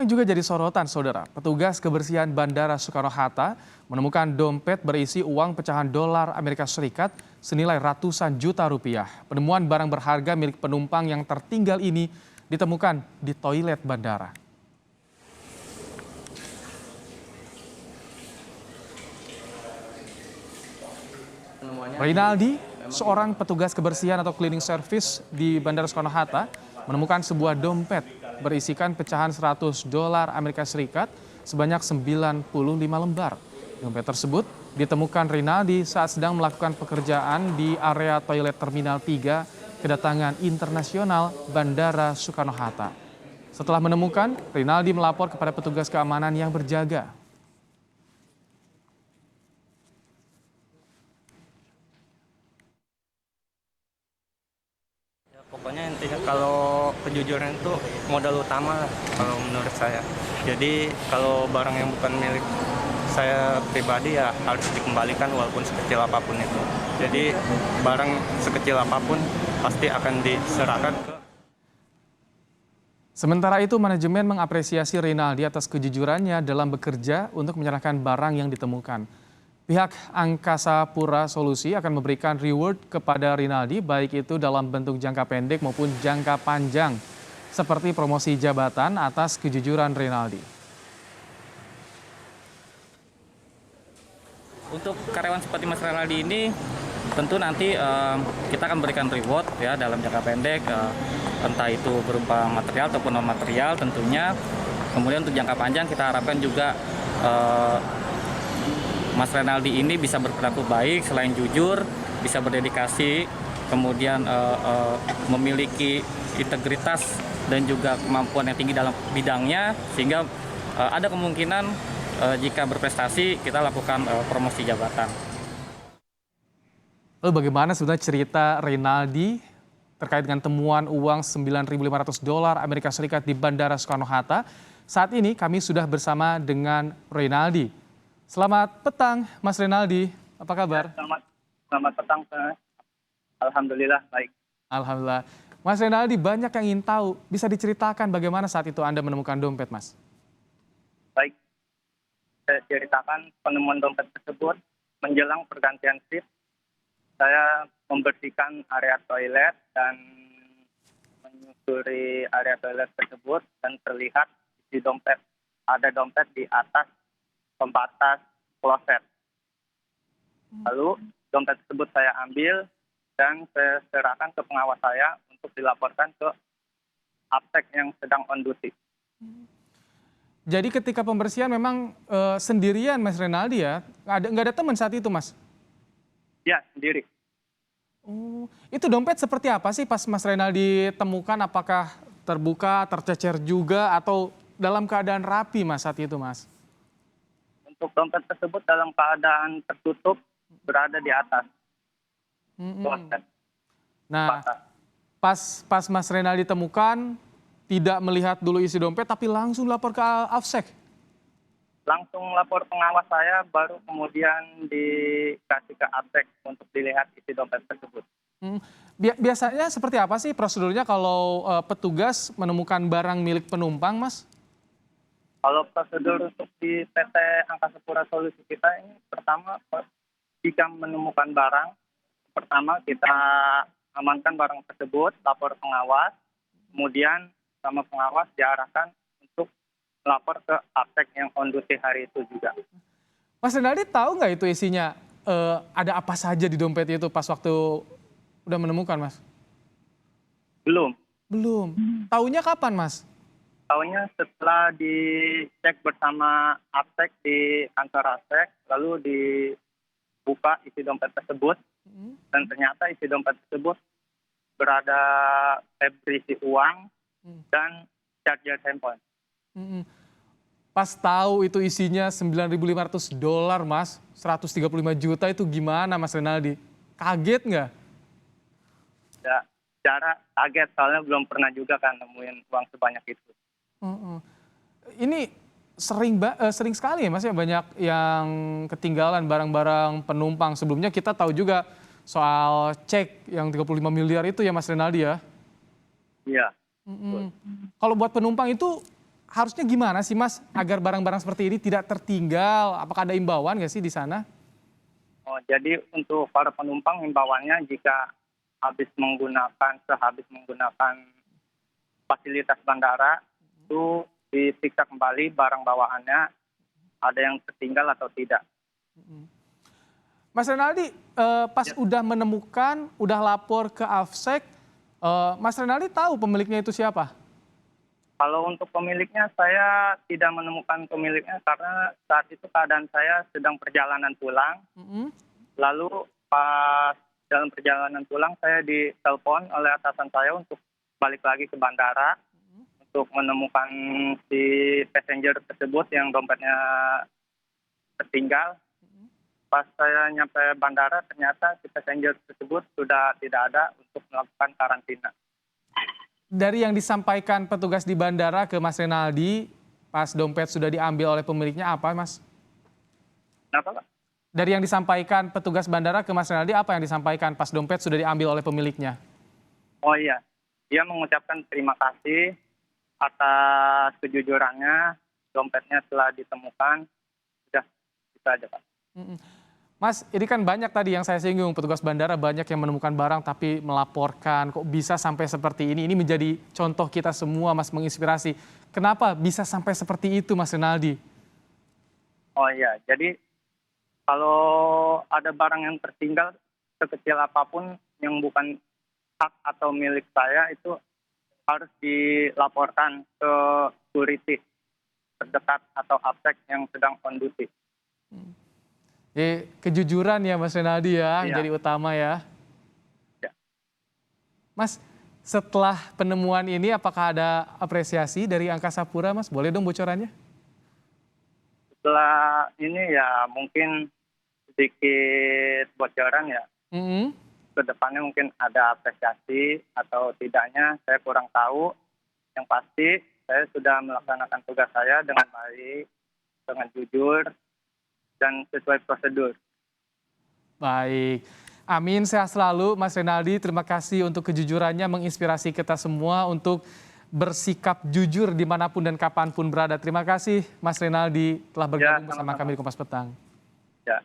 Yang juga jadi sorotan, saudara. Petugas kebersihan Bandara Soekarno-Hatta menemukan dompet berisi uang pecahan dolar Amerika Serikat senilai ratusan juta rupiah. Penemuan barang berharga milik penumpang yang tertinggal ini ditemukan di toilet bandara. Rinaldi, seorang petugas kebersihan atau cleaning service di Bandara Soekarno-Hatta, menemukan sebuah dompet berisikan pecahan 100 dolar Amerika Serikat sebanyak 95 lembar. Dompet tersebut ditemukan Rinaldi saat sedang melakukan pekerjaan di area toilet Terminal 3 kedatangan internasional Bandara Soekarno-Hatta. Setelah menemukan, Rinaldi melapor kepada petugas keamanan yang berjaga. Pokoknya intinya kalau kejujuran itu modal utama lah kalau menurut saya. Jadi kalau barang yang bukan milik saya pribadi ya harus dikembalikan walaupun sekecil apapun itu. Jadi barang sekecil apapun pasti akan diserahkan ke. Sementara itu, manajemen mengapresiasi Rinaldi atas kejujurannya dalam bekerja untuk menyerahkan barang yang ditemukan. Pihak Angkasa Pura Solusi akan memberikan reward kepada Rinaldi, baik itu dalam bentuk jangka pendek maupun jangka panjang, seperti promosi jabatan atas kejujuran Rinaldi. Untuk karyawan seperti Mas Rinaldi ini, tentu nanti kita akan berikan reward ya dalam jangka pendek, entah itu berupa material ataupun non material tentunya. Kemudian untuk jangka panjang kita harapkan juga Mas Rinaldi ini bisa berperilaku baik, selain jujur, bisa berdedikasi, kemudian memiliki integritas dan juga kemampuan yang tinggi dalam bidangnya, sehingga ada kemungkinan jika berprestasi kita lakukan promosi jabatan. Lalu bagaimana sebenarnya cerita Rinaldi terkait dengan temuan uang 9.500 dolar Amerika Serikat di Bandara Soekarno-Hatta? Saat ini kami sudah bersama dengan Rinaldi. Selamat petang, Mas Rinaldi. Apa kabar? Ya, selamat petang, Mas. Alhamdulillah, baik. Alhamdulillah. Mas Rinaldi, banyak yang ingin tahu. Bisa diceritakan bagaimana saat itu Anda menemukan dompet, Mas? Baik. Saya ceritakan penemuan dompet tersebut menjelang pergantian shift. Saya membersihkan area toilet dan menyusuri area toilet tersebut dan terlihat di dompet. Ada dompet di atas pembatas kloset. Lalu dompet tersebut saya ambil dan saya serahkan ke pengawas saya untuk dilaporkan ke aptek yang sedang on duty. Jadi ketika pembersihan memang sendirian Mas Rinaldi ya? Nggak ada teman saat itu, Mas? Ya, sendiri. Oh, itu dompet seperti apa sih pas Mas Rinaldi temukan? Apakah terbuka, tercecer juga, atau dalam keadaan rapi Mas saat itu, Mas? Untuk dompet tersebut dalam keadaan tertutup berada di atas kloset. Nah, pas Mas Rinaldi ditemukan, tidak melihat dulu isi dompet, tapi langsung lapor ke Afsek. Langsung lapor pengawas saya, baru kemudian dikasih ke Afsek untuk dilihat isi dompet tersebut. Biasanya seperti apa sih prosedurnya kalau petugas menemukan barang milik penumpang, Mas? Kalau prosedur untuk di PT Angkasa Pura Solusi kita ini, pertama jika menemukan barang, pertama kita amankan barang tersebut, lapor pengawas, kemudian sama pengawas diarahkan untuk melapor ke aptek yang on duty hari itu juga. Mas Rinaldi tahu nggak itu isinya ada apa saja di dompet itu pas waktu udah menemukan, Mas? Belum. Belum. Taunya kapan, Mas? Tahunya setelah dicek bersama aptek di kantor aptek, lalu dibuka isi dompet tersebut, dan ternyata isi dompet tersebut berisi uang dan charger handphone. Pas tahu itu isinya 9.500 dolar, Mas, 135 juta, itu gimana Mas Rinaldi? Kaget nggak? Ya, cara kaget, soalnya belum pernah juga kan nemuin uang sebanyak itu. Ini sering sekali ya Mas ya, banyak yang ketinggalan barang-barang penumpang. Sebelumnya kita tahu juga soal cek yang 35 miliar itu ya Mas Rinaldi ya? Iya. Kalau buat penumpang itu harusnya gimana sih Mas agar barang-barang seperti ini tidak tertinggal? Apakah ada imbauan nggak sih di sana? Oh, jadi untuk para penumpang himbauannya jika sehabis menggunakan fasilitas bandara itu diperiksa kembali barang bawaannya ada yang tertinggal atau tidak. Mas Renaldi, pas udah menemukan, udah lapor ke Afsek, Mas Renaldi tahu pemiliknya itu siapa? Kalau untuk pemiliknya saya tidak menemukan pemiliknya karena saat itu keadaan saya sedang perjalanan pulang. Mm-mm. Lalu pas dalam perjalanan pulang saya ditelepon oleh atasan saya untuk balik lagi ke bandara untuk menemukan si passenger tersebut yang dompetnya tertinggal. Pas saya nyampe bandara ternyata si passenger tersebut sudah tidak ada untuk melakukan karantina. Dari yang disampaikan petugas di bandara ke Mas Renaldi, pas dompet sudah diambil oleh pemiliknya apa Mas? Kenapa, Pak? Dari yang disampaikan petugas bandara ke Mas Renaldi, apa yang disampaikan pas dompet sudah diambil oleh pemiliknya? Oh iya, dia mengucapkan terima kasih atas kejujurannya, dompetnya telah ditemukan. Sudah, itu aja Pak. Mm-mm. Mas, ini kan banyak tadi yang saya singgung, petugas bandara banyak yang menemukan barang tapi melaporkan, kok bisa sampai seperti ini? Ini menjadi contoh kita semua Mas, menginspirasi. Kenapa bisa sampai seperti itu Mas Renaldi? Oh iya, jadi kalau ada barang yang tertinggal sekecil apapun yang bukan hak atau milik saya itu harus dilaporkan ke security terdekat atau Afsek yang sedang on duty. Kejujuran ya Mas Renaldi ya, Iya. yang jadi utama ya. Ya. Mas, setelah penemuan ini apakah ada apresiasi dari Angkasa Pura Mas? Boleh dong bocorannya? Setelah ini ya mungkin sedikit bocoran ya. Mm-mm. Ke depannya mungkin ada apresiasi atau tidaknya saya kurang tahu. Yang pasti saya sudah melaksanakan tugas saya dengan baik, dengan jujur, dan sesuai prosedur. Baik. Amin, sehat selalu Mas Renaldi. Terima kasih untuk kejujurannya, menginspirasi kita semua untuk bersikap jujur dimanapun dan kapanpun berada. Terima kasih Mas Renaldi telah bergabung bersama sama-sama. kami di Kompas Petang. Ya.